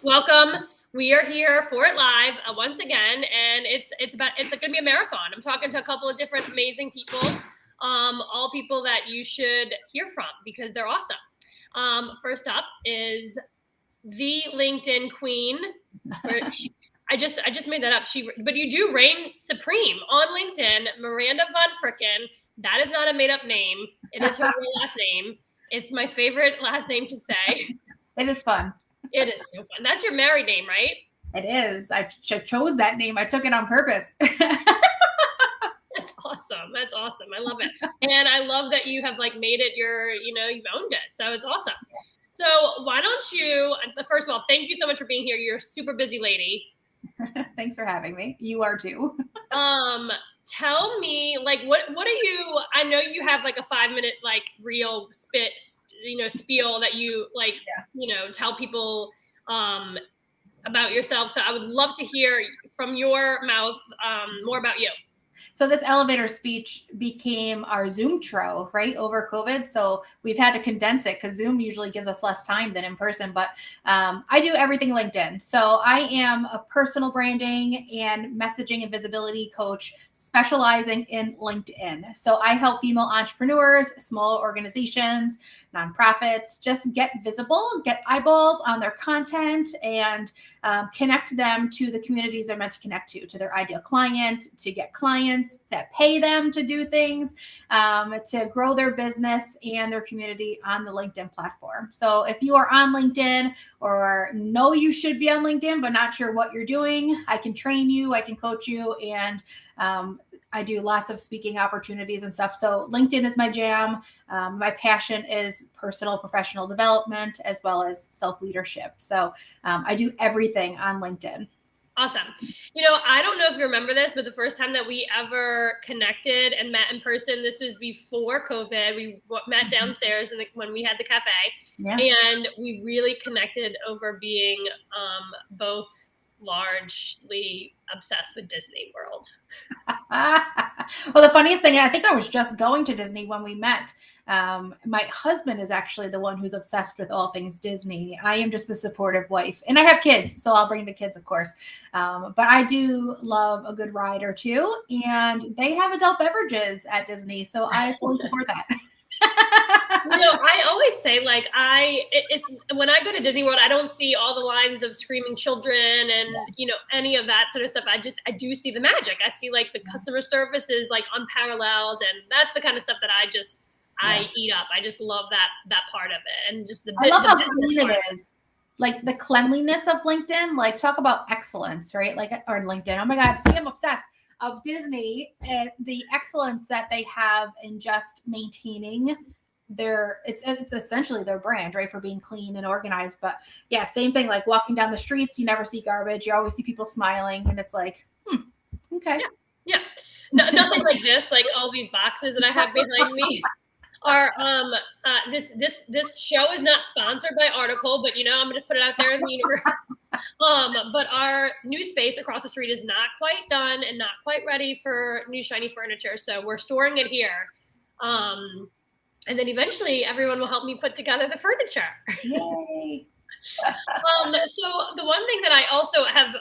Welcome. We are here for it live once again, and it's going to be a marathon. I'm talking to a couple of different amazing people, all people that you should hear from because they're awesome. First up is the LinkedIn queen. I just made that up. But you do reign supreme on LinkedIn. Miranda Von Fricken. That is not a made up name. It is her real last name. It's my favorite last name to say. It is fun. It is so fun. That's your married name, right? It is. I chose that name. I took it on purpose. That's awesome. That's awesome. I love it. And I love that you have made it you've owned it. So it's awesome. So why don't you, first of all, thank you so much for being here. You're a super busy lady. Thanks for having me. You are too. Tell me, what are you, I know you have a 5-minute, real spiel that you tell people, about yourself. So I would love to hear from your mouth, more about you. So this elevator speech became our Zoomtro, right, over COVID. So we've had to condense it because Zoom usually gives us less time than in person. But I do everything LinkedIn. So I am a personal branding and messaging and visibility coach specializing in LinkedIn. So I help female entrepreneurs, small organizations, nonprofits just get visible, get eyeballs on their content, and connect them to the communities they're meant to connect to their ideal client, to get clients that pay them to do things, to grow their business and their community on the LinkedIn platform. So if you are on LinkedIn or know you should be on LinkedIn, but not sure what you're doing, I can train you, I can coach you, and I do lots of speaking opportunities and stuff. So LinkedIn is my jam. My passion is personal, professional development, as well as self-leadership. So I do everything on LinkedIn. Awesome. I don't know if you remember this, but the first time that we ever connected and met in person, this was before COVID. We met downstairs when we had the cafe, and we really connected over being both largely obsessed with Disney World. Well, the funniest thing, I think I was just going to Disney when we met. My husband is actually the one who's obsessed with all things Disney. I am just the supportive wife, and I have kids, so I'll bring the kids, of course. But I do love a good ride or two, and they have adult beverages at Disney, so I fully support that. I always say it's when I go to Disney World, I don't see all the lines of screaming children and any of that sort of stuff. I do see the magic. I see the customer service is unparalleled, and that's the kind of stuff that I eat up. I just love that part of it, and just I love how clean it is. The cleanliness of LinkedIn. Talk about excellence, right? Or LinkedIn. Oh my God, see, I'm obsessed. Of Disney, the excellence that they have in just maintaining it's essentially their brand, right, for being clean and organized. But yeah, same thing, walking down the streets, you never see garbage, you always see people smiling, and it's okay. Yeah. No, nothing like this, all these boxes that I have behind me are this show is not sponsored by Article, but I'm going to put it out there in the universe. But our new space across the street is not quite done and not quite ready for new shiny furniture, so we're storing it here. And then eventually everyone will help me put together the furniture. Yay. So the one thing that I also have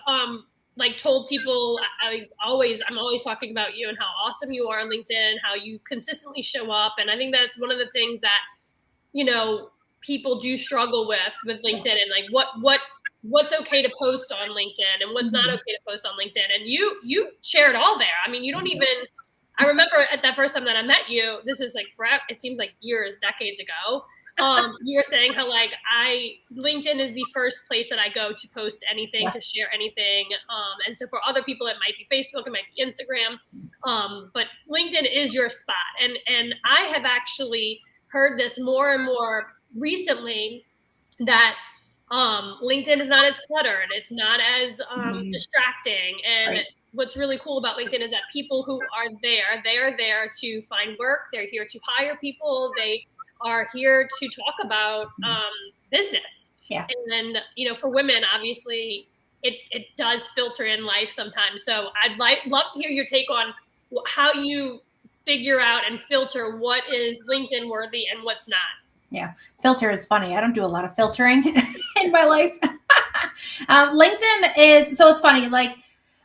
told people, I'm always talking about you and how awesome you are on LinkedIn, how you consistently show up. And I think that's one of the things that, people do struggle with LinkedIn, and what's okay to post on LinkedIn and what's not okay to post on LinkedIn. And you share it all there. I mean, you don't even, I remember at that first time that I met you, this is forever, it seems like years, decades ago. You were saying how LinkedIn is the first place that I go to post anything, to share anything. And so for other people, it might be Facebook, it might be Instagram. But LinkedIn is your spot. And I have actually heard this more and more recently that LinkedIn is not as cluttered. It's not as distracting. And what's really cool about LinkedIn is that people who are there, they are there to find work. They're here to hire people. They are here to talk about business. Yeah. And then, for women, obviously, it does filter in life sometimes. So I'd love to hear your take on how you figure out and filter what is LinkedIn worthy and what's not. Yeah. Filter is funny. I don't do a lot of filtering in my life. LinkedIn is, so it's funny, like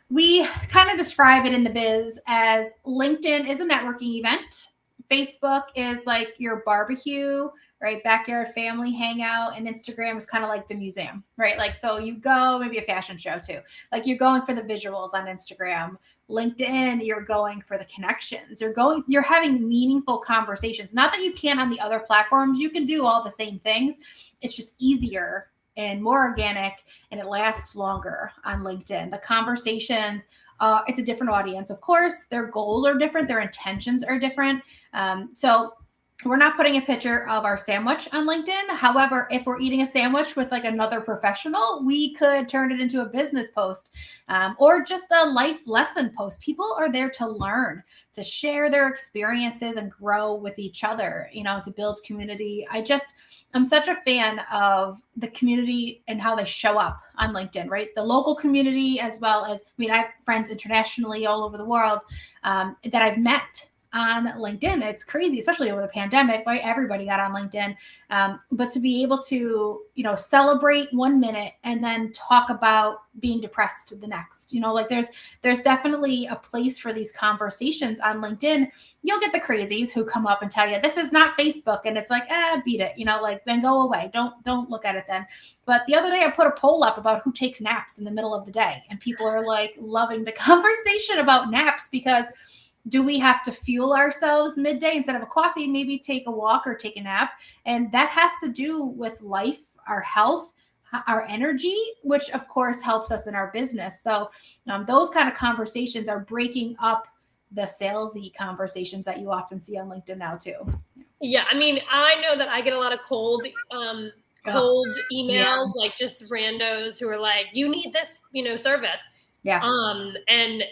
we kind of describe it in the biz as LinkedIn is a networking event. Facebook is like your barbecue, right? Backyard family hangout. And Instagram is kind of like the museum, right? Like, so you go, maybe a fashion show too. Like you're going for the visuals on Instagram. LinkedIn, you're going for the connections. You're having meaningful conversations. Not that you can on the other platforms, you can do all the same things. It's just easier and more organic, and it lasts longer on LinkedIn. The conversations, it's a different audience, of course. Their goals are different, their intentions are different. So we're not putting a picture of our sandwich on LinkedIn. However, if we're eating a sandwich with like another professional, we could turn it into a business post, or just a life lesson post. People are there to learn, to share their experiences and grow with each other, to build community. I'm such a fan of the community and how they show up on LinkedIn, right? The local community, as well as, I have friends internationally all over the world that I've met on LinkedIn. It's crazy, especially over the pandemic, right? Everybody got on LinkedIn. But to be able to, celebrate 1 minute and then talk about being depressed the next, like there's definitely a place for these conversations on LinkedIn. You'll get the crazies who come up and tell you this is not Facebook. And it's like, beat it, like then go away. Don't look at it then. But the other day I put a poll up about who takes naps in the middle of the day. And people are like loving the conversation about naps, because do we have to fuel ourselves midday instead of a coffee? Maybe take a walk or take a nap. And that has to do with life, our health, our energy, which of course helps us in our business. So those kind of conversations are breaking up the salesy conversations that you often see on LinkedIn now too. Yeah. I know that I get a lot of cold emails, like just randos who are like, you need this, service. Yeah. And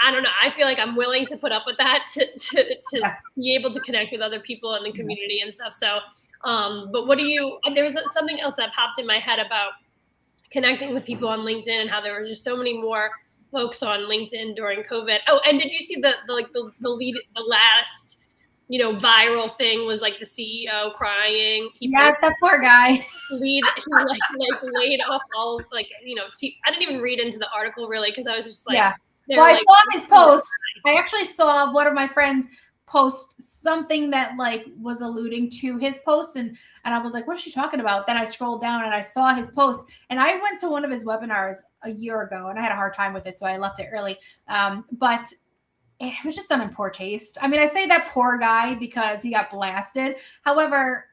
I don't know. I feel like I'm willing to put up with that to be able to connect with other people in the community and stuff. So, but there was something else that popped in my head about connecting with people on LinkedIn and how there were just so many more folks on LinkedIn during COVID. Oh, and did you see the last, viral thing was like the CEO crying. Yes, that poor guy. He laid off all of, I didn't even read into the article really, because I was just like, yeah. Well, I saw his post. I actually saw one of my friends post something that like was alluding to his post, and I was like, what is she talking about? Then I scrolled down and I saw his post, and I went to one of his webinars a year ago and I had a hard time with it, so I left it early. But it was just done in poor taste. I say that poor guy because he got blasted. However,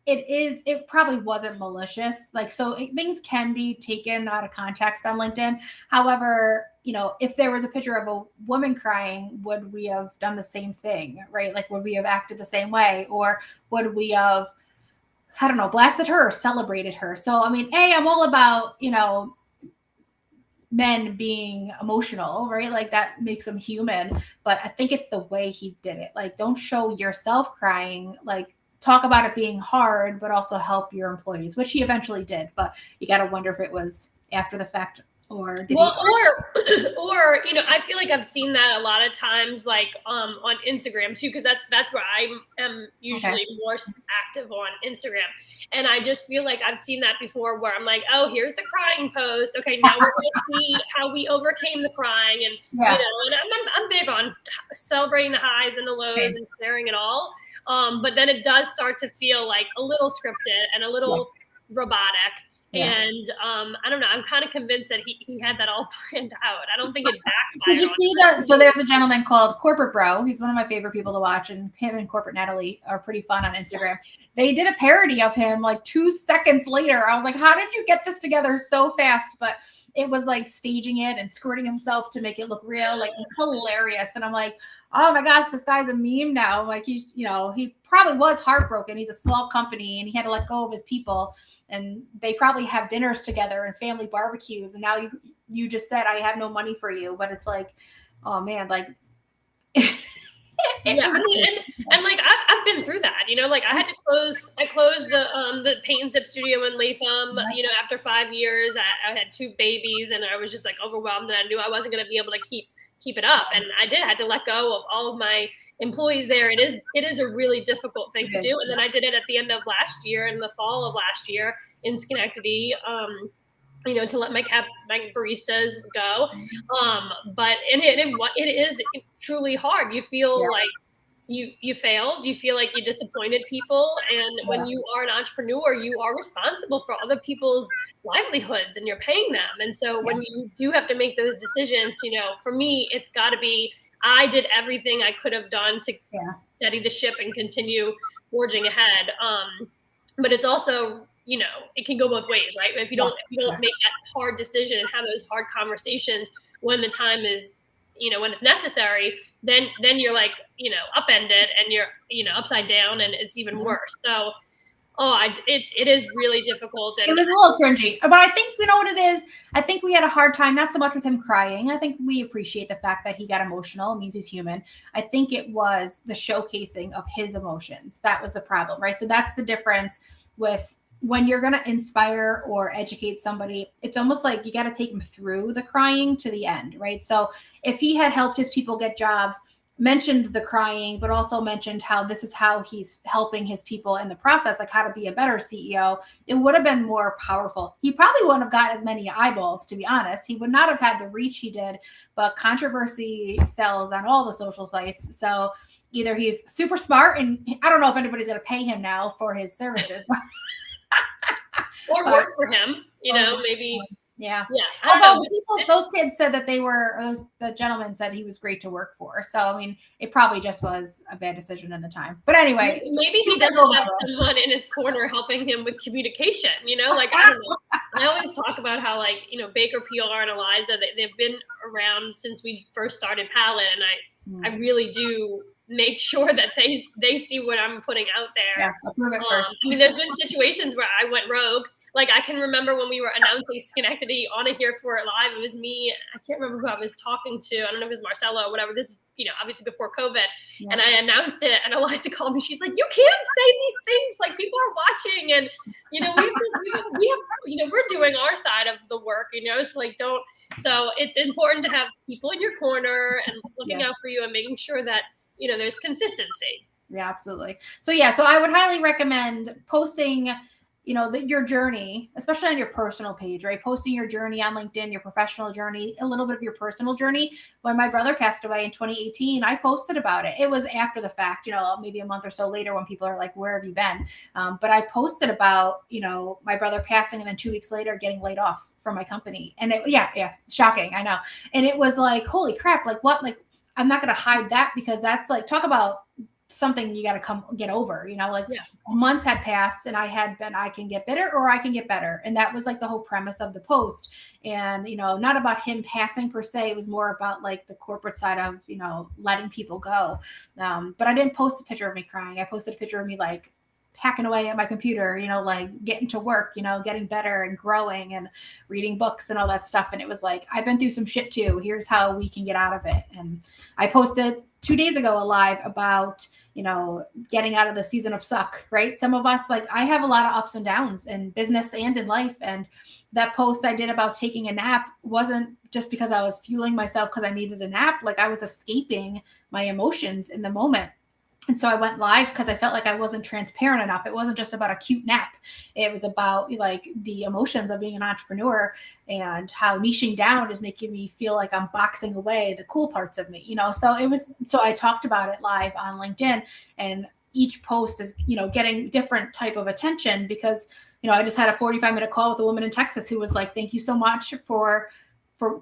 it probably wasn't malicious. Things can be taken out of context on LinkedIn. However, if there was a picture of a woman crying, would we have done the same thing, right? Like, would we have acted the same way? Or would we have, I don't know, blasted her or celebrated her? So, I'm all about, men being emotional, right? Like that makes them human. But I think it's the way he did it. Like, don't show yourself crying. Like, talk about it being hard, but also help your employees, which he eventually did. But you got to wonder if it was after the fact or did or I feel like I've seen that a lot of times, like on Instagram too, because that's where I am usually more active on Instagram, and I just feel like I've seen that before, where I'm like, oh, here's the crying post. Okay, now we're going to see how we overcame the crying, and and I'm big on celebrating the highs and the lows and sharing it all. But then it does start to feel like a little scripted and a little robotic. Yeah. And I don't know. I'm kind of convinced that he had that all planned out. I don't think it backfired. Did you see that? So there's a gentleman called Corporate Bro. He's one of my favorite people to watch, and him and Corporate Natalie are pretty fun on Instagram. They did a parody of him like 2 seconds later. I was like, how did you get this together so fast? But it was like staging it and squirting himself to make it look real. Like, it's hilarious. And I'm like, oh my gosh, this guy's a meme now. Like, he probably was heartbroken. He's a small company and he had to let go of his people, and they probably have dinners together and family barbecues. And now you just said, I have no money for you. But it's like, oh man, like, yeah, and like I've been through that, like I closed the paint and sip studio in Latham, after 5 years. I had 2 babies and I was just like overwhelmed, and I knew I wasn't going to be able to keep it up. And I had to let go of all of my employees there. It is a really difficult thing to do. And then I did it at the end of last year, in the fall of last year in Schenectady. to let my baristas go. But it is truly hard. You feel like you failed. You feel like you disappointed people. And when you are an entrepreneur, you are responsible for other people's livelihoods and you're paying them. And so when you do have to make those decisions, for me, it's got to be, I did everything I could have done to steady the ship and continue forging ahead. But it's also, it can go both ways, right? If you don't make that hard decision and have those hard conversations when the time is, when it's necessary, then you're like, upended and you're, upside down and it's even worse. So, it is really difficult. And it was a little cringy, but I think, you know what it is? I think we had a hard time, not so much with him crying. I think we appreciate the fact that he got emotional. It means he's human. I think it was the showcasing of his emotions. That was the problem, right? So that's the difference with when you're going to inspire or educate somebody. It's almost like you got to take them through the crying to the end, right? So if he had helped his people get jobs, mentioned the crying, but also mentioned how this is how he's helping his people in the process, like how to be a better CEO, it would have been more powerful. He probably wouldn't have got as many eyeballs, to be honest. He would not have had the reach he did, but controversy sells on all the social sites. So either he's super smart, and I don't know if anybody's going to pay him now for his services. Or work for him, maybe. Yeah. Although those kids said that the gentleman said he was great to work for. So, I mean, it probably just was a bad decision in the time. But anyway. Maybe he doesn't have someone in his corner helping him with communication, like, I don't know. I always talk about how, like, Baker, PR, and Eliza, they've been around since we first started Palette. And I really do make sure that they see what I'm putting out there. Yes, I'll prove it first. I mean, there's been situations where I went rogue. Like, I can remember when we were announcing Schenectady on a Here For It Live, it was me. I can't remember who I was talking to. I don't know if it was Marcella or whatever. This is, obviously before COVID. Yeah. And I announced it, and Eliza called me. She's like, you can't say these things. Like, people are watching. And, we have, we're doing our side of the work, so like, don't. So it's important to have people in your corner and looking out for you and making sure that, there's consistency. Yeah, absolutely. So I would highly recommend posting, your journey, especially on your personal page, right? Posting your journey on LinkedIn, your professional journey, a little bit of your personal journey. When my brother passed away in 2018, I posted about it. It was after the fact, maybe a month or so later when people are like, where have you been? But I posted about, my brother passing and then 2 weeks later getting laid off from my company. And shocking. I know. And it was like, holy crap. Like what? Like, I'm not going to hide that, because that's like, talk about something you got to come get over, months had passed and I can get bitter or I can get better. And that was like the whole premise of the post. And, not about him passing per se. It was more about like the corporate side of, letting people go. But I didn't post a picture of me crying. I posted a picture of me like hacking away at my computer, like getting to work, getting better and growing and reading books and all that stuff. And it was like, I've been through some shit too. Here's how we can get out of it. And I posted 2 days ago a live about, getting out of the season of suck, right? Some of us, like, I have a lot of ups and downs in business and in life. And that post I did about taking a nap wasn't just because I was fueling myself because I needed a nap. Like, I was escaping my emotions in the moment. And so I went live because I felt like I wasn't transparent enough. It wasn't just about a cute nap. It was about like the emotions of being an entrepreneur and how niching down is making me feel like I'm boxing away the cool parts of me, So I talked about it live on LinkedIn, and each post is, getting different type of attention because, I just had a 45-minute call with a woman in Texas who was like, thank you so much for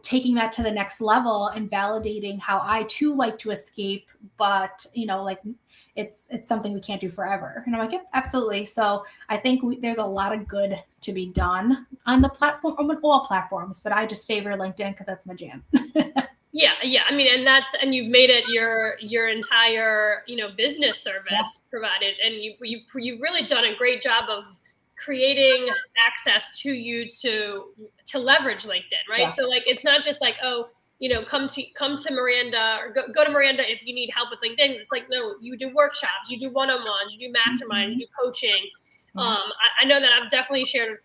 taking that to the next level and validating how I too like to escape, but, like, it's something we can't do forever. And I'm like, yeah, absolutely. So I think there's a lot of good to be done on the platform, on all platforms, but I just favor LinkedIn because that's my jam. Yeah. I mean, and you've made it your entire, business service provided. And you've really done a great job of creating access to you to leverage LinkedIn, right? Yeah. So like, it's not just like, oh, come to Miranda or go to Miranda if you need help with LinkedIn. It's like, no, you do workshops, you do one-on-ones, you do masterminds, you do coaching. I know that I've definitely shared,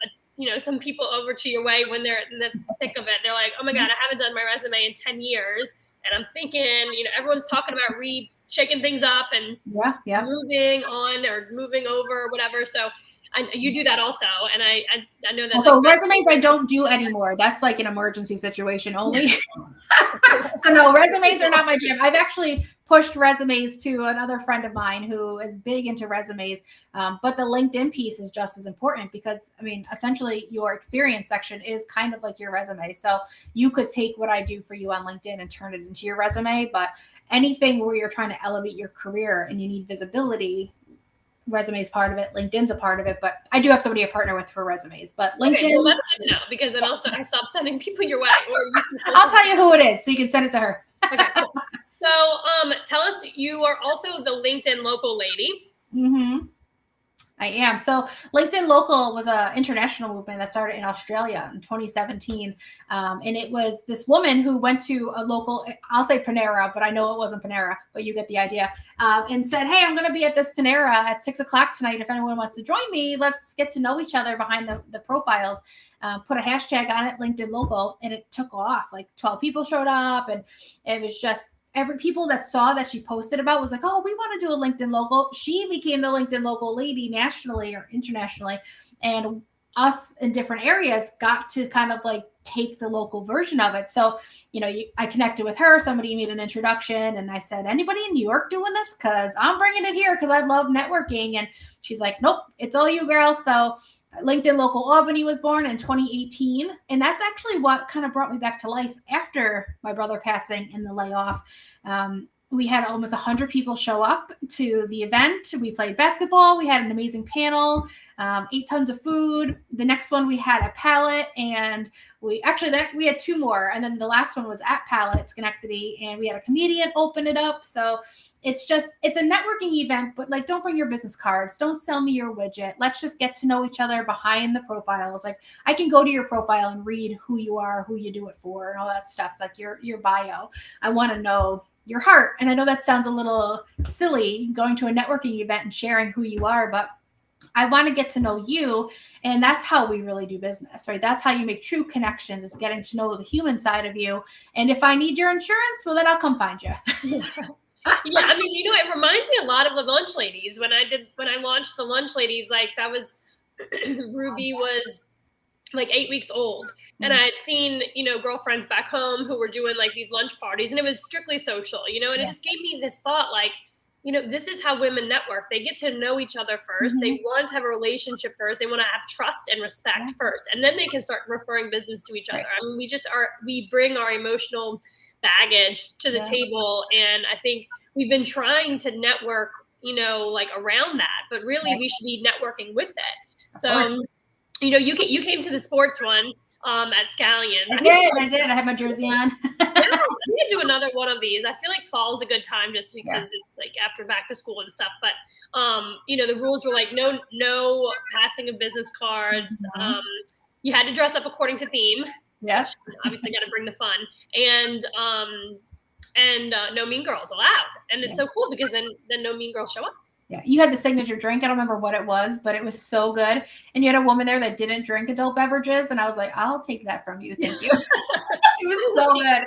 some people over to your way when they're in the thick of it. They're like, oh my God, I haven't done my resume in 10 years. And I'm thinking, everyone's talking about shaking things up and moving on or moving over or whatever. So you do that also, and I know that. So resumes I don't do anymore. That's like an emergency situation only. So no, resumes are not my jam. I've actually pushed resumes to another friend of mine who is big into resumes. But the LinkedIn piece is just as important because, I mean, essentially your experience section is kind of like your resume. So you could take what I do for you on LinkedIn and turn it into your resume. But anything where you're trying to elevate your career and you need visibility, resume is part of it. LinkedIn's a part of it, but I do have somebody I partner with for resumes. But LinkedIn, okay, well, that's good to know because then I'll stop sending people your way. I'll tell you who it is, so you can send it to her. Okay, cool. So, tell us, you are also the LinkedIn Local lady. Mm-hmm. I am. So LinkedIn Local was an international movement that started in Australia in 2017. And it was this woman who went to a local, I'll say Panera, but I know it wasn't Panera, but you get the idea, and said, hey, I'm going to be at this Panera at 6:00 tonight. If anyone wants to join me, let's get to know each other behind the profiles. Put a hashtag on it, LinkedIn Local, and it took off. Like 12 people showed up, and it was just every people that saw that she posted about was like, oh, we want to do a LinkedIn Local. She became the LinkedIn Local lady nationally or internationally. And us in different areas got to kind of like take the local version of it. So, I connected with her. Somebody made an introduction and I said, anybody in New York doing this? Because I'm bringing it here because I love networking. And she's like, nope, it's all you girls. So LinkedIn Local Albany was born in 2018. And that's actually what kind of brought me back to life after my brother passing and the layoff. We had almost 100 people show up to the event. We played basketball. We had an amazing panel, 8 tons of food. The next one we had a pallet, and we had 2 more. And then the last one was at Pallet, Schenectady, and we had a comedian open it up. So it's a networking event, but like, don't bring your business cards. Don't sell me your widget. Let's just get to know each other behind the profiles. Like, I can go to your profile and read who you are, who you do it for, and all that stuff, like your bio. I want to know your heart. And I know that sounds a little silly, going to a networking event and sharing who you are, but I want to get to know you. And that's how we really do business, right? That's how you make true connections, is getting to know the human side of you. And if I need your insurance, well, then I'll come find you. Yeah, I mean, it reminds me a lot of the Lunch Ladies. When I launched the Lunch Ladies, like that was Ruby was like 8 weeks old, and I had seen girlfriends back home who were doing like these lunch parties, and it was strictly social, and it just gave me this thought, like, this is how women network. They get to know each other first. They want to have a relationship first. They want to have trust and respect first, and then they can start referring business to each other. I mean, we bring our emotional baggage to the table, and I think we've been trying to network, like around that, but really we should be networking with it. So you came to the sports one at Scallions. I did. I had my jersey on. Yeah, I need to do another one of these. I feel like fall is a good time just because it's like after back to school and stuff. But the rules were like no passing of business cards. You had to dress up according to theme. Yes. Obviously got to bring the fun. And no mean girls allowed. And it's so cool because then no mean girls show up. Yeah, you had the signature drink. I don't remember what it was, but it was so good. And you had a woman there that didn't drink adult beverages, and I was like, "I'll take that from you, thank you." It was so good.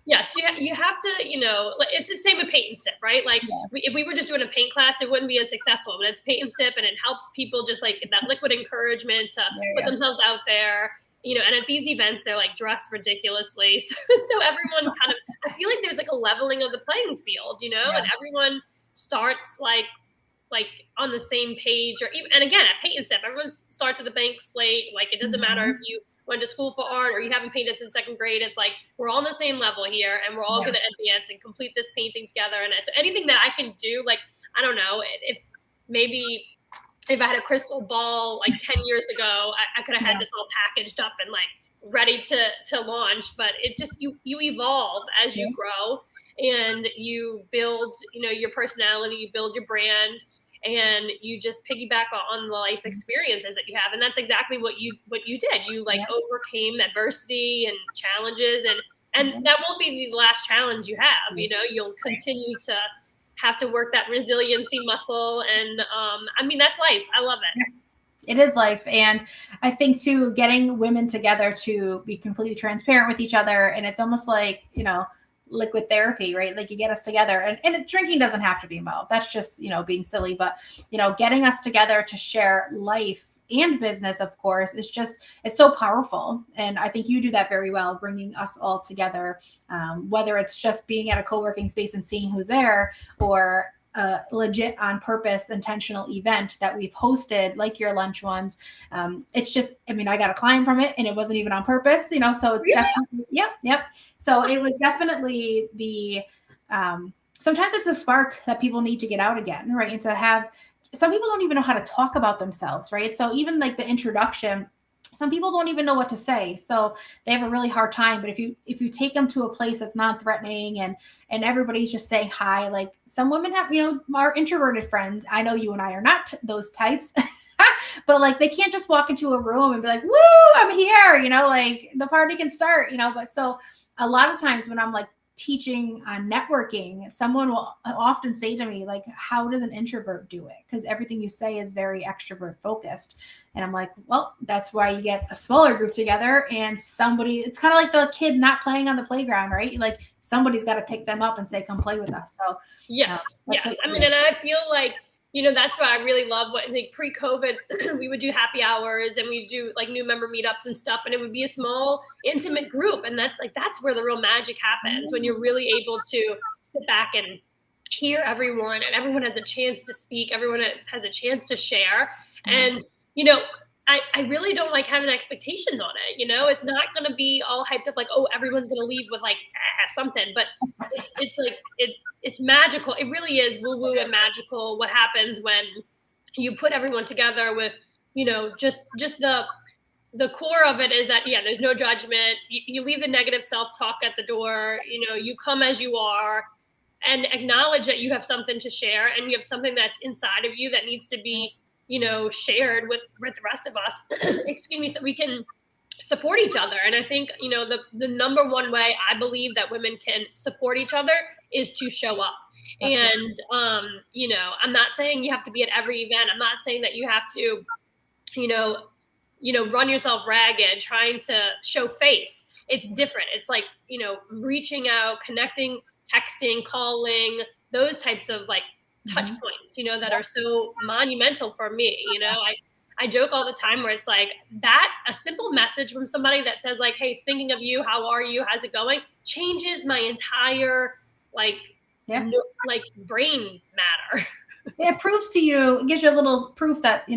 Yes, you have to. It's the same with paint and sip, right? Like, if we were just doing a paint class, it wouldn't be as successful. But it's paint and sip, and it helps people just like that liquid encouragement to put themselves out there. And at these events, they're like dressed ridiculously, so everyone kind of. I feel like there's like a leveling of the playing field, and everyone starts like on the same page, or even, and again at paint and sip, everyone starts at the blank slate. Like, it doesn't matter if you went to school for art or you haven't painted since 2nd grade. It's like we're all on the same level here, and we're all going to advance and complete this painting together. And so anything that I can do, like, I don't know, if I had a crystal ball like 10 years ago, I could have had this all packaged up and like ready to launch. But it just you evolve as you grow. And you build, your personality, you build your brand, and you just piggyback on the life experiences that you have. And that's exactly what you did. You overcame adversity and challenges, and that won't be the last challenge you have. You'll continue to have to work that resiliency muscle. And I mean, that's life. I love it. It is life. And I think too, getting women together to be completely transparent with each other. And it's almost like, liquid therapy, right? Like you get us together, and drinking doesn't have to be involved. That's just, being silly, but getting us together to share life and business, of course, is just, it's so powerful. And I think you do that very well, bringing us all together, whether it's just being at a co-working space and seeing who's there, or a legit on purpose intentional event that we've hosted, like your lunch ones. It's just, I mean, I got a client from it and it wasn't even on purpose, so it's definitely, yep. So it was definitely sometimes it's a spark that people need to get out again, right? And to have, some people don't even know how to talk about themselves, right? So even like the introduction, some people don't even know what to say, so they have a really hard time. But if you take them to a place that's non-threatening, and everybody's just saying hi, like some women have, our introverted friends, I know you and I are not those types, but like they can't just walk into a room and be like, woo, I'm here, like the party can start, but so a lot of times when I'm like teaching on networking, someone will often say to me, like, how does an introvert do it? Because everything you say is very extrovert focused. And I'm like, well, that's why you get a smaller group together, and it's kind of like the kid not playing on the playground, right? Like somebody's got to pick them up and say, come play with us. So yes. I mean, and I feel like, that's why I really love what, like pre-COVID, we would do happy hours and we do like new member meetups and stuff. And it would be a small, intimate group. And that's where the real magic happens, when you're really able to sit back and hear everyone, and everyone has a chance to speak. Everyone has a chance to share. And, I really don't like having expectations on it. It's not going to be all hyped up like, oh, everyone's going to leave with like something, but it's like, it's magical. It really is woo-woo and magical what happens when you put everyone together with, just the core of it is that, there's no judgment. You leave the negative self-talk at the door. You come as you are, and acknowledge that you have something to share, and you have something that's inside of you that needs to be, shared with the rest of us, excuse me, so we can support each other. And I think, the number one way I believe that women can support each other is to show up. That's and, I'm not saying you have to be at every event. I'm not saying that you have to, run yourself ragged trying to show face. It's different. It's like, reaching out, connecting, texting, calling, those types of like touch points, that are so monumental for me. I joke all the time where it's like that, a simple message from somebody that says like, hey, thinking of you, how are you, how's it going, changes my entire brain matter. It proves to you, it gives you a little proof that,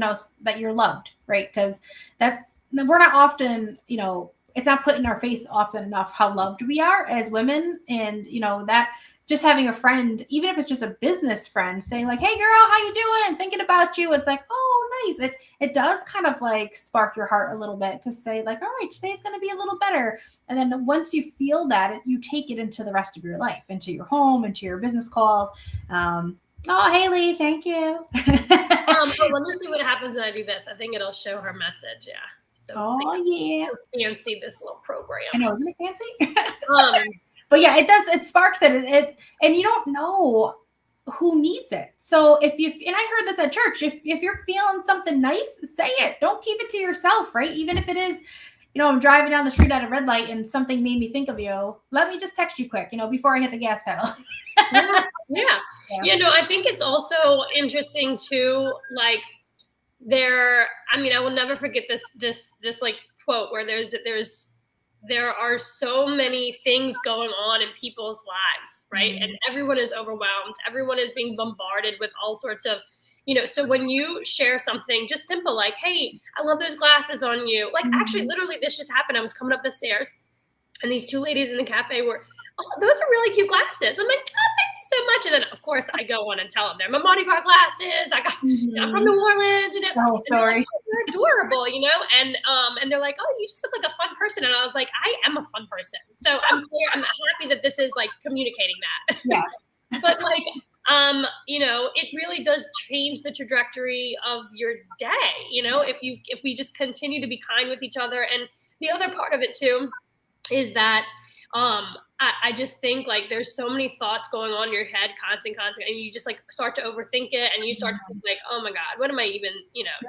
that you're loved, right? Because we're not often, it's not put in our face often enough how loved we are as women. And, that just having a friend, even if it's just a business friend, saying like, hey girl, how you doing? Thinking about you. It's like, oh, nice. It does kind of like spark your heart a little bit to say like, all right, today's going to be a little better. And then once you feel that, you take it into the rest of your life, into your home, into your business calls. Oh, Haley, thank you. Let me see what happens when I do this. I think it'll show her message. Yeah. So yeah. Fancy this little program. I know, isn't it fancy? But yeah, it does. It sparks it. And you don't know who needs it. So and I heard this at church, if you're feeling something nice, say it. Don't keep it to yourself, right? Even if it is, I'm driving down the street at a red light and something made me think of you. Let me just text you quick, before I hit the gas pedal. Yeah. I think it's also interesting too, like I will never forget this like quote where there are so many things going on in people's lives, right? And everyone is overwhelmed. Everyone is being bombarded with all sorts of, so when you share something just simple, like, hey, I love those glasses on you. Like, actually, literally, this just happened. I was coming up the stairs and these two ladies in the cafe were, oh, those are really cute glasses. I'm like, oh, thank you so much. And then, of course, I go on and tell them they're my Mardi Gras glasses. I'm from New Orleans. Oh, sorry. Like, oh, they're adorable, and they're like, oh, you just look like a fun person. And I was like, I am a fun person. So I'm happy that this is like communicating that. Yes. But like, it really does change the trajectory of your day, if we just continue to be kind with each other. And the other part of it too is that I just think like there's so many thoughts going on in your head, constant, and you just like start to overthink it, and you start to think like, oh my God, what am I even,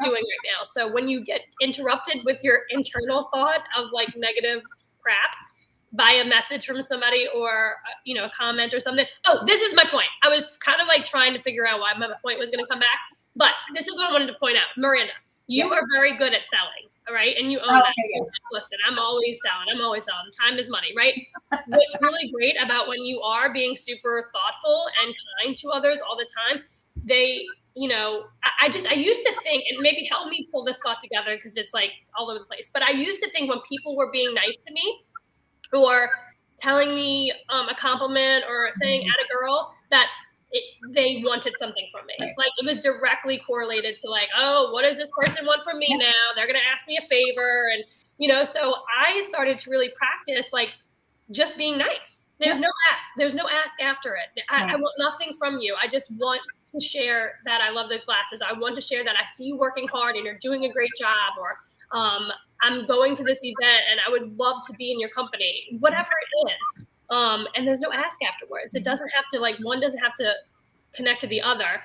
doing right now? So when you get interrupted with your internal thought of like negative crap, by a message from somebody or, a comment or something. Oh, this is my point. I was kind of like trying to figure out why my point was going to come back. But this is what I wanted to point out. Miranda, you are very good at selling. All right. And you own that. Okay, yes. Listen, I'm always selling. Time is money, right? What's really great about when you are being super thoughtful and kind to others all the time, they, I used to think, and maybe help me pull this thought together because it's like all over the place, but I used to think when people were being nice to me or telling me a compliment or saying "atta girl," that they wanted something from me. Right. Like it was directly correlated to like, oh, what does this person want from me now? They're going to ask me a favor. And, so I started to really practice like just being nice. There's no ask. There's no ask after it. I want nothing from you. I just want to share that I love those glasses. I want to share that I see you working hard and you're doing a great job, or I'm going to this event and I would love to be in your company, whatever it is. And there's no ask afterwards. It doesn't have to one doesn't have to connect to the other.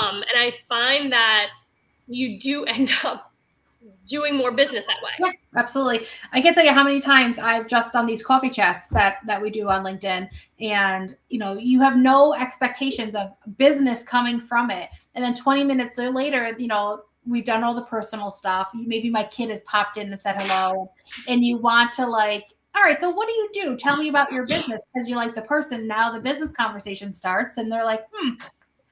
And I find that you do end up doing more business that way. Yeah, absolutely. I can't tell you how many times I've just done these coffee chats that we do on LinkedIn, and you have no expectations of business coming from it. And then 20 minutes later, we've done all the personal stuff. Maybe my kid has popped in and said hello, and you want to all right, so what do you do? Tell me about your business, because you like the person. Now the business conversation starts and they're like,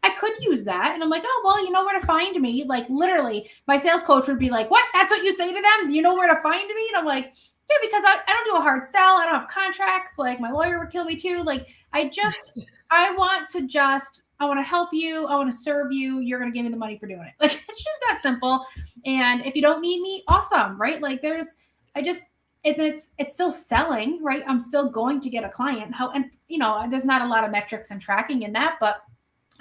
I could use that. And I'm like, oh, well, you know where to find me. Like literally my sales coach would be like, what? That's what you say to them? You know where to find me? And I'm like, yeah, because I don't do a hard sell. I don't have contracts. Like my lawyer would kill me too. Like I want to help you. I want to serve you. You're going to give me the money for doing it. Like it's just that simple. And if you don't need me, awesome. Right. Like it's still selling, right? I'm still going to get a client. There's not a lot of metrics and tracking in that, but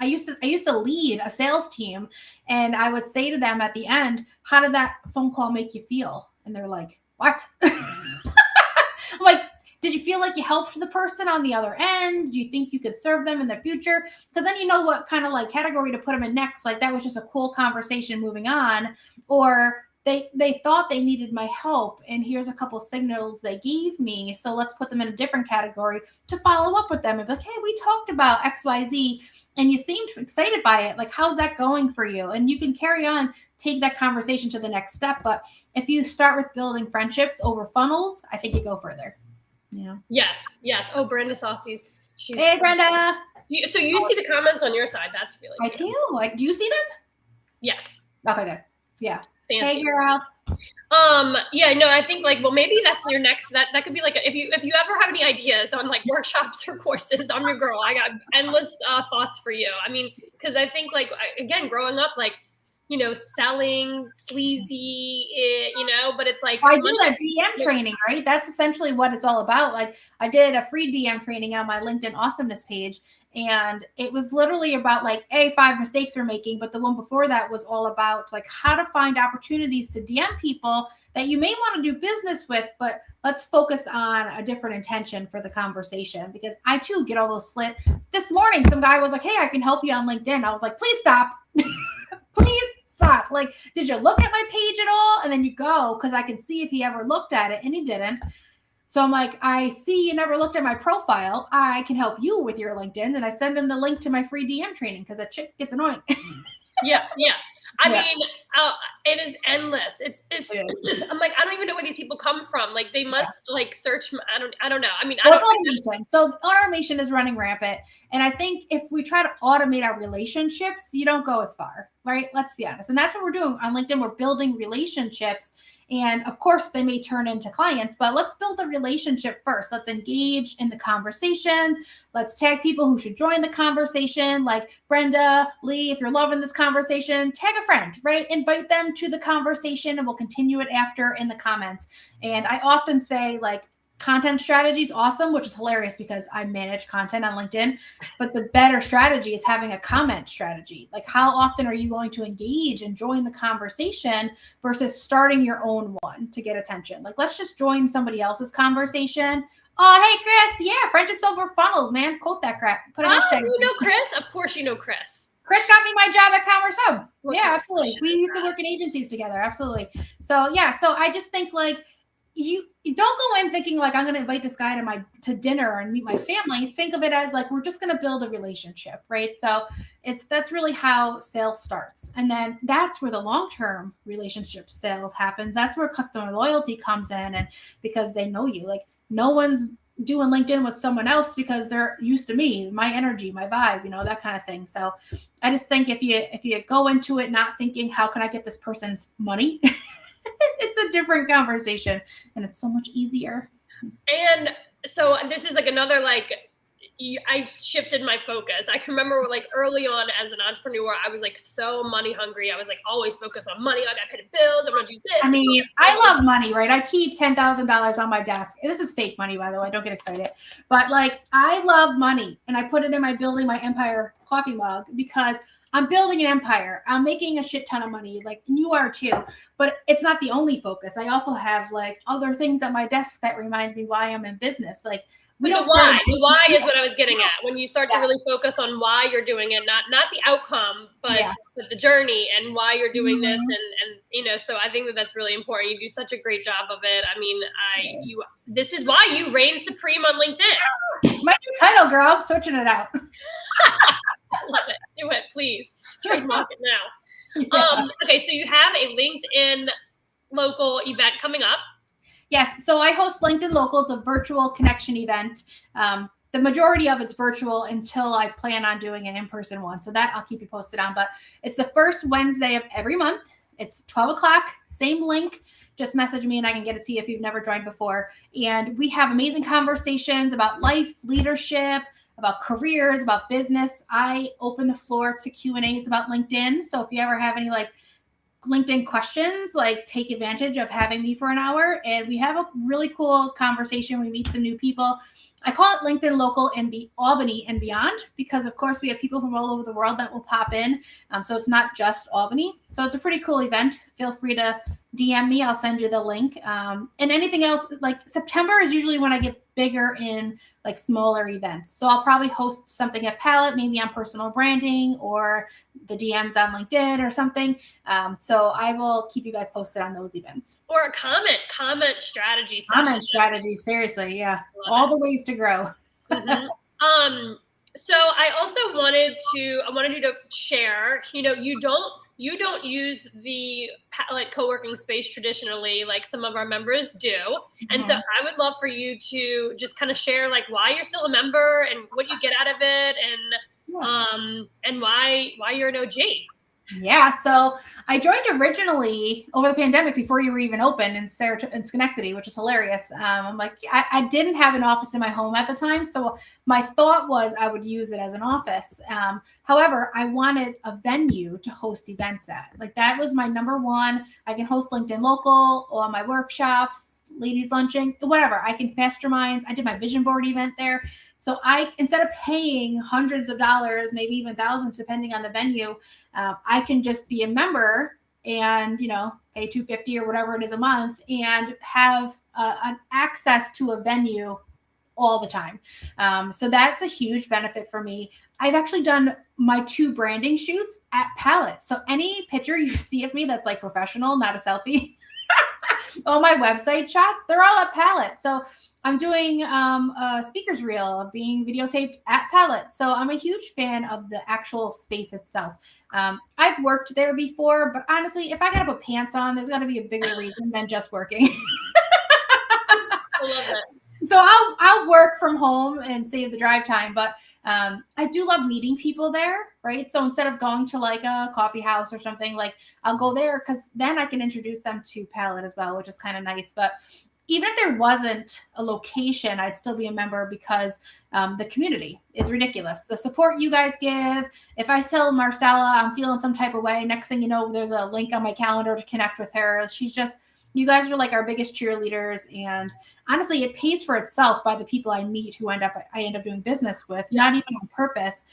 I used to lead a sales team, and I would say to them at the end, how did that phone call make you feel? And they're like, what? I'm like, did you feel like you helped the person on the other end? Do you think you could serve them in the future? Because then you know what kind of category to put them in next. Like that was just a cool conversation moving on, or they thought they needed my help, and here's a couple of signals they gave me. So let's put them in a different category to follow up with them and be like, hey, we talked about XYZ and you seemed excited by it. Like, how's that going for you? And you can carry on, take that conversation to the next step. But if you start with building friendships over funnels, I think you go further. Yes. Oh, Brenda Saucy's. Hey, Brenda. So you see the comments on your side. That's really good. I do. Do you see them? Yes. Okay, good. Yeah. Fancy. Hey, girl. I think maybe that's your next, that could be if you ever have any ideas on workshops or courses, I'm your girl. I got endless thoughts for you. I mean, because I think again, growing up, selling sleazy, but it's I do that DM training, right? That's essentially what it's all about. I did a free DM training on my LinkedIn Awesomeness page, and it was literally about 5 mistakes we're making. But the one before that was all about how to find opportunities to DM people that you may want to do business with, but let's focus on a different intention for the conversation, because I too get all those slit. This morning, some guy was like, hey, I can help you on LinkedIn. I was like, please stop. Please stop. Did you look at my page at all? And then you go, because I can see if he ever looked at it, and he didn't. So I'm like, I see you never looked at my profile. I can help you with your LinkedIn. And I send him the link to my free DM training, because that shit gets annoying. Yeah. I mean, it is endless. It's I'm like, I don't even know where these people come from. They must search. I don't know. I mean, automation. So automation is running rampant. And I think if we try to automate our relationships, you don't go as far, right? Let's be honest. And that's what we're doing on LinkedIn. We're building relationships. And of course, they may turn into clients, but let's build a relationship first. Let's engage in the conversations. Let's tag people who should join the conversation, like Brenda, Lee. If you're loving this conversation, tag a friend, right? Invite them to the conversation, and we'll continue it after in the comments. And I often say, content strategy is awesome, which is hilarious because I manage content on LinkedIn. But the better strategy is having a comment strategy. How often are you going to engage and join the conversation versus starting your own one to get attention? Let's just join somebody else's conversation. Oh, hey, Chris. Yeah, friendships over funnels, man. Quote that crap. Put a hashtag. You know Chris? Of course you know Chris. Chris got me my job at Commerce Hub. Yeah, absolutely. We used to work in agencies together. Absolutely. So, yeah. So I just think you don't go I'm thinking like I'm going to invite this guy to dinner and meet my family, think of it as like we're just going to build a relationship, right? So that's really how sales starts. And then that's where the long-term relationship sales happens. That's where customer loyalty comes in, and because they know you. Like no one's doing LinkedIn with someone else because they're used to me, my energy, my vibe, that kind of thing. So I just think if you go into it not thinking how can I get this person's money, it's a different conversation and it's so much easier. And so this is like another, like, I shifted my focus. I can remember like early on as an entrepreneur, I was like so money hungry. I was like always focused on money. I got to pay the bills. I'm going to do this. I mean, I love money, right? I keep $10,000 on my desk. This is fake money, by the way. Don't get excited. But like, I love money, and I put it in my Building My Empire coffee mug because I'm building an empire. I'm making a shit ton of money, like you are too. But it's not the only focus. I also have like other things at my desk that remind me why I'm in business. Like we don't. The why is what I was getting at. When you start to really focus on why you're doing it, not the outcome, but the journey and why you're doing this, and so I think that's really important. You do such a great job of it. I mean, this is why you reign supreme on LinkedIn. My new title, girl. I'm switching it out. Love it. Do it, please. Trademark it now. Okay, so you have a LinkedIn local event coming up. Yes. So I host LinkedIn Local. It's a virtual connection event. The majority of it's virtual until I plan on doing an in-person one. So that I'll keep you posted on. But it's the first Wednesday of every month. It's 12 o'clock, same link. Just message me and I can get it to you if you've never joined before. And we have amazing conversations about life, leadership, about careers, about business. I open the floor to Q&As about LinkedIn. So if you ever have any like LinkedIn questions, like take advantage of having me for an hour, and we have a really cool conversation. We meet some new people. I call it LinkedIn Local and Albany and beyond, because of course we have people from all over the world that will pop in. So it's not just Albany. So it's a pretty cool event. Feel free to DM me. I'll send you the link. And anything else, like September is usually when I get bigger in like smaller events. So I'll probably host something at Palette, maybe on personal branding or the DMs on LinkedIn or something. So I will keep you guys posted on those events. Or a comment strategy. Comment strategy. Seriously. Yeah. All the ways to grow. So I also wanted you to share, you don't use the like co-working space traditionally like some of our members do. And so I would love for you to just kind of share like why you're still a member and what you get out of it, and why you're an OG. Yeah, so I joined originally over the pandemic before you were even open in Schenectady, which is hilarious. I'm like, I didn't have an office in my home at the time, so my thought was I would use it as an office. However, I wanted a venue to host events at. Like that was my number one. I can host LinkedIn Local, all my workshops, ladies lunching, whatever. I can masterminds. I did my vision board event there. So instead of paying hundreds of dollars, maybe even thousands, depending on the venue, I can just be a member and, pay $250 or whatever it is a month and have an access to a venue all the time. So that's a huge benefit for me. I've actually done my 2 branding shoots at Palette. So any picture you see of me that's like professional, not a selfie, all my website shots, they're all at Palette. So I'm doing a speaker's reel being videotaped at Palette. So I'm a huge fan of the actual space itself. I've worked there before, but honestly, if I got to put pants on, there's got to be a bigger reason than just working. I love it. So I'll work from home and save the drive time, but I do love meeting people there, right? So instead of going to like a coffee house or something, like I'll go there because then I can introduce them to Palette as well, which is kind of nice. But even if there wasn't a location, I'd still be a member because the community is ridiculous. The support you guys give. If I tell Marcella I'm feeling some type of way, next thing you know, there's a link on my calendar to connect with her. You guys are like our biggest cheerleaders. And honestly, it pays for itself by the people I meet who I end up doing business with, not even on purpose,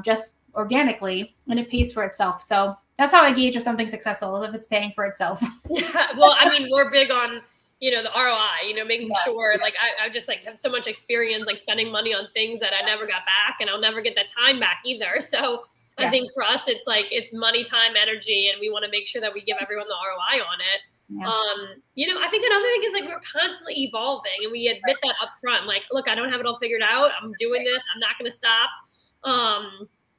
just organically, and it pays for itself. So that's how I gauge if something's successful, if it's paying for itself. Yeah. Well, I mean, we're big on the ROI, making sure like I just like have so much experience like spending money on things that I never got back, and I'll never get that time back either. So I think for us, it's like it's money, time, energy, and we want to make sure that we give everyone the ROI on it. Yeah. I think another thing is like we're constantly evolving, and we admit that up front. Like, look, I don't have it all figured out. I'm doing this. I'm not going to stop.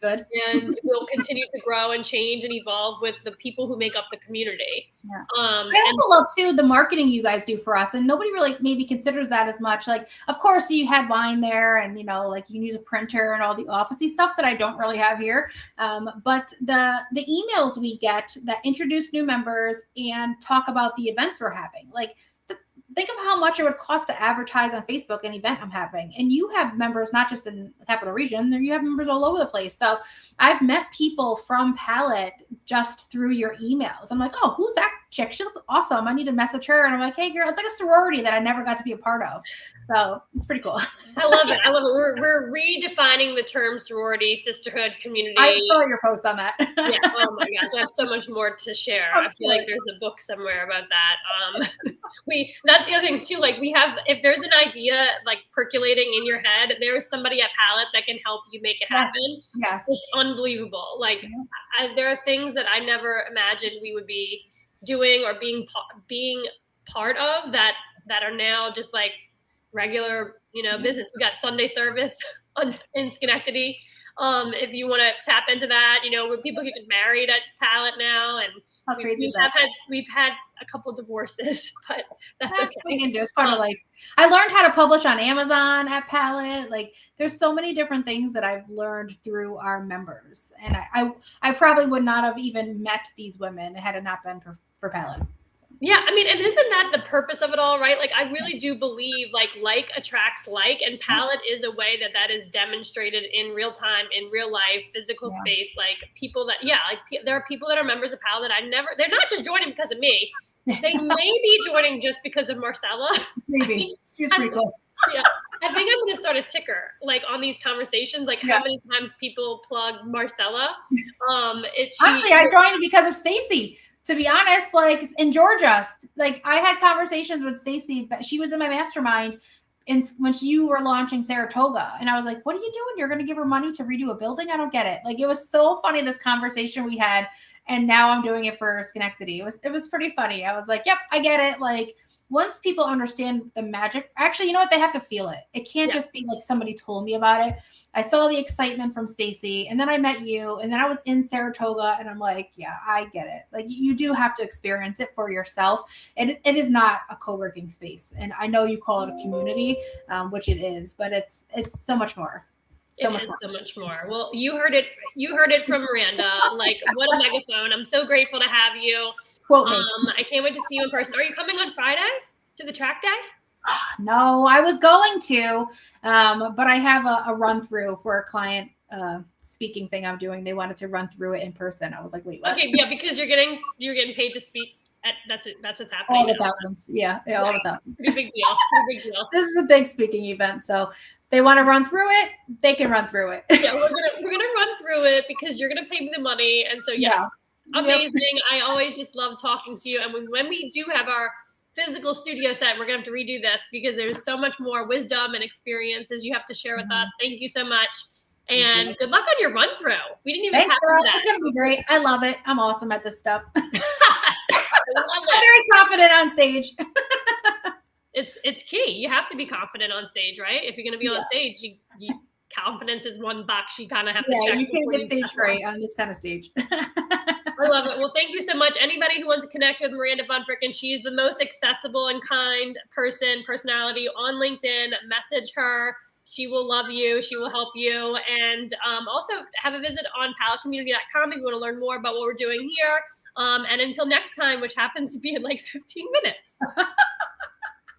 Good. And we'll continue to grow and change and evolve with the people who make up the community. Yeah. I also love too the marketing you guys do for us, and nobody really maybe considers that as much. Like, of course, you had Vine there, and like you can use a printer and all the officey stuff that I don't really have here. But the emails we get that introduce new members and talk about the events we're having, like. Think of how much it would cost to advertise on Facebook an event I'm having. And you have members not just in the capital region, you have members all over the place. So I've met people from Palette just through your emails. I'm like, oh, who's that chick? She looks awesome. I need to message her. And I'm like, hey, girl, it's like a sorority that I never got to be a part of. So it's pretty cool. I love it. We're redefining the term sorority, sisterhood, community. I saw your post on that. Yeah. Oh my gosh, I have so much more to share. I feel like there's a book somewhere about that. That's the other thing too. Like if there's an idea like percolating in your head, there's somebody at Palette that can help you make it happen. Yes. It's unbelievable. Like there are things that I never imagined we would be doing or being part of that are now just like regular, business. We got Sunday service in Schenectady. If you want to tap into that, where people get married at Palette now, and how crazy is that? We've had a couple divorces, but that's okay. We can do. It's part of life. I learned how to publish on Amazon at Palette. Like, there's so many different things that I've learned through our members, and I probably would not have even met these women had it not been for Palette. Yeah, I mean, and isn't that the purpose of it all, right? Like, I really do believe like attracts like, and Palette is a way that is demonstrated in real time, in real life, physical space. Like people that, there are people that are members of Palette that they're not just joining because of me. They may be joining just because of Marcella. Maybe. She's pretty cool. Yeah, I think I'm going to start a ticker, like on these conversations, like how many times people plug Marcella. Honestly, I joined because of Stacy. To be honest, like in Georgia, like I had conversations with Stacy, but she was in my mastermind when you were launching Saratoga. And I was like, what are you doing? You're going to give her money to redo a building? I don't get it. Like, it was so funny, this conversation we had. And now I'm doing it for Schenectady. It was pretty funny. I was like, yep, I get it. Like, once people understand the magic, actually, you know what? They have to feel it. It can't just be like somebody told me about it. I saw the excitement from Stacy, and then I met you, and then I was in Saratoga, and I'm like, yeah, I get it. Like, you do have to experience it for yourself. It is not a co-working space, and I know you call it a community, which it is, but it's so much more. So much more. Well, you heard it from Miranda. Like, what a megaphone. I'm so grateful to have you. Quote me. I can't wait to see you in person. Are you coming on Friday to the track day? No, I was going to, but I have a run through for a client speaking thing I'm doing. They wanted to run through it in person. I was like, wait, what? Okay, yeah, because you're getting paid to speak. That's what's happening. All the thousands, yeah, all the thousands. Pretty big deal. This is a big speaking event, so they want to run through it. They can run through it. Yeah, we're gonna run through it because you're gonna pay me the money, and so yes. Yeah. Amazing. Yep. I always just love talking to you. And when we do have our physical studio set, we're going to have to redo this because there's so much more wisdom and experiences you have to share with us. Thank you so much. And good luck on your run through. We didn't even have that. It's going to be great. I love it. I'm awesome at this stuff. I'm very confident on stage. It's key. You have to be confident on stage, right? If you're going to be on stage, confidence is one box you kind of have to check. Yeah, you can't get stage fright on this kind of stage. I love it. Well, thank you so much. Anybody who wants to connect with Miranda Von Fricken, she's the most accessible and kind personality on LinkedIn. Message her. She will love you. She will help you. And also have a visit on paletecommunity.com if you want to learn more about what we're doing here. And until next time, which happens to be in like 15 minutes.